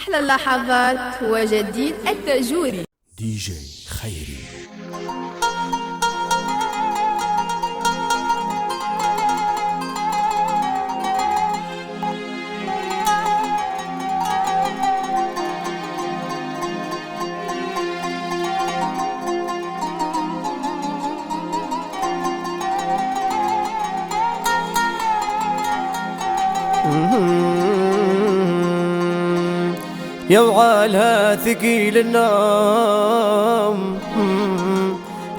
أحلى اللحظات وجديد التاجوري دي جي خيري. يا وعالها ثقيل النوم،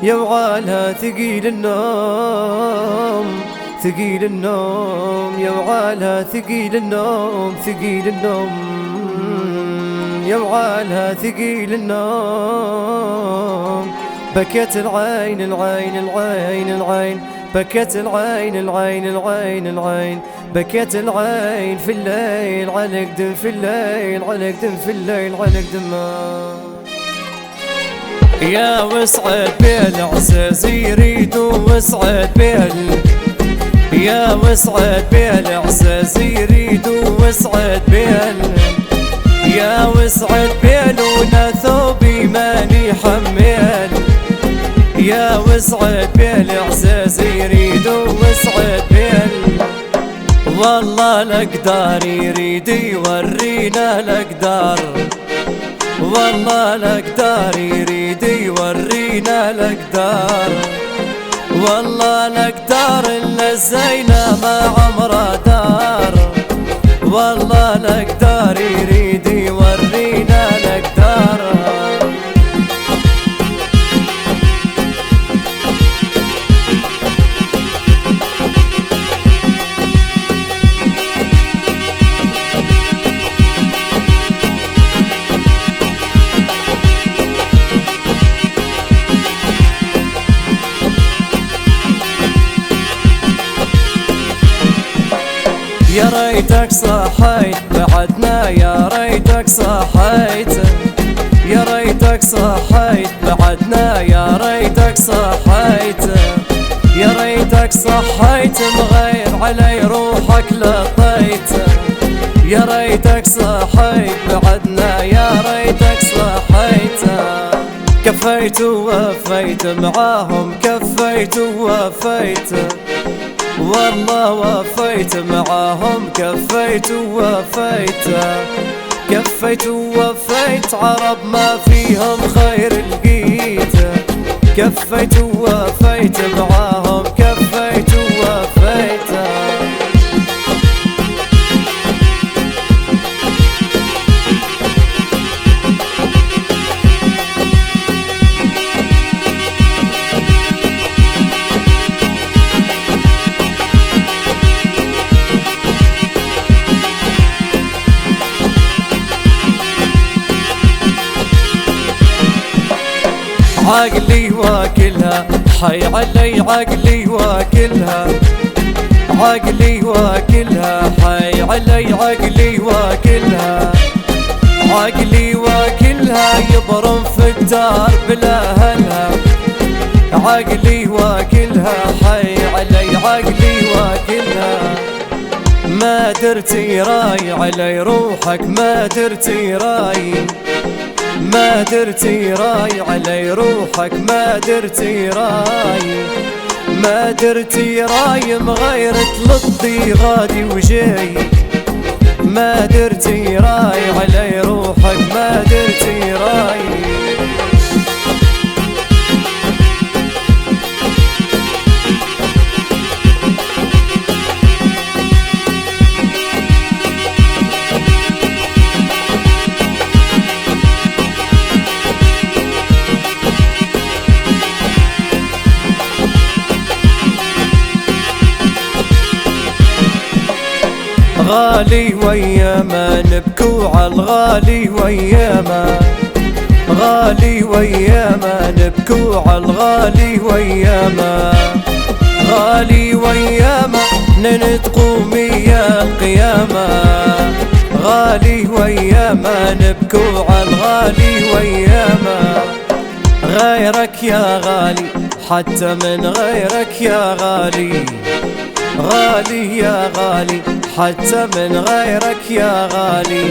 يا وعالها ثقيل النوم، ثقيل النوم، يا وعالها ثقيل النوم، ثقيل النوم، يا وعالها ثقيل النوم. بكت العين العين العين العين، بكت العين العين العين العين، بكت العين في الليل على قدم، في الليل على قدم، في الليل على قدم. يا وسعد بالعزاز يريد وسعد يا وسعد بالعزاز يريد وسعد يا وسعد ولولا ثوبي ماني حمل، يا وسعد بالعزاز يريد وسعد والله الأقدار يريد يورينا الأقدار، والله الأقدار يريد يورينا الأقدار، والله الأقدار إلا الزينة ما عمرها دار، والله الأقدار يريد يورينا الأقدار. يا ريتك صحيت بعدنا، يا ريتك صحيت، يا ريتك صحيت بعدنا، يا ريتك صحيت، يا ريتك صحيت مغير علي روحك لطيت، يا ريتك صحيت بعدنا، يا ريتك صحيت. كفيت ووفيت معاهم، كفيت ووفيت، والله وفيت معاهم، كفيت ووفيت، كفيت ووفيت عرب ما فيهم خير لقيت، كفيت ووفيت معاهم، كفيت ووفيت. عقلي واكلها حي علي، عقلي واكلها، عقلي واكلها حي علي، عقلي واكلها، عقلي واكلها يبرم في الدار بلا هلها، عقلي واكلها حي علي، عقلي واكلها. ما درتي راي علي روحك، ما درتي راي، ما درتي راي علي روحك، ما درتي راي، ما درتي راي مغيرة لطي غادي وجاي، ما درتي راي علي روحك، ما درتي راي. غالي وياما نبكو عالغالي وياما، غالي وياما نبكو عالغالي وياما، غالي وياما ننتقو ميا القيامة، غالي وياما نبكو عالغالي وياما. غيرك يا غالي حتى من غيرك يا غالي، غالي يا غالي حتى من غيرك يا غالي،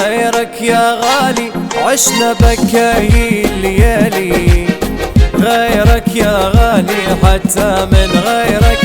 غيرك يا غالي عشنا بكاي الليالي، غيرك يا غالي حتى من غيرك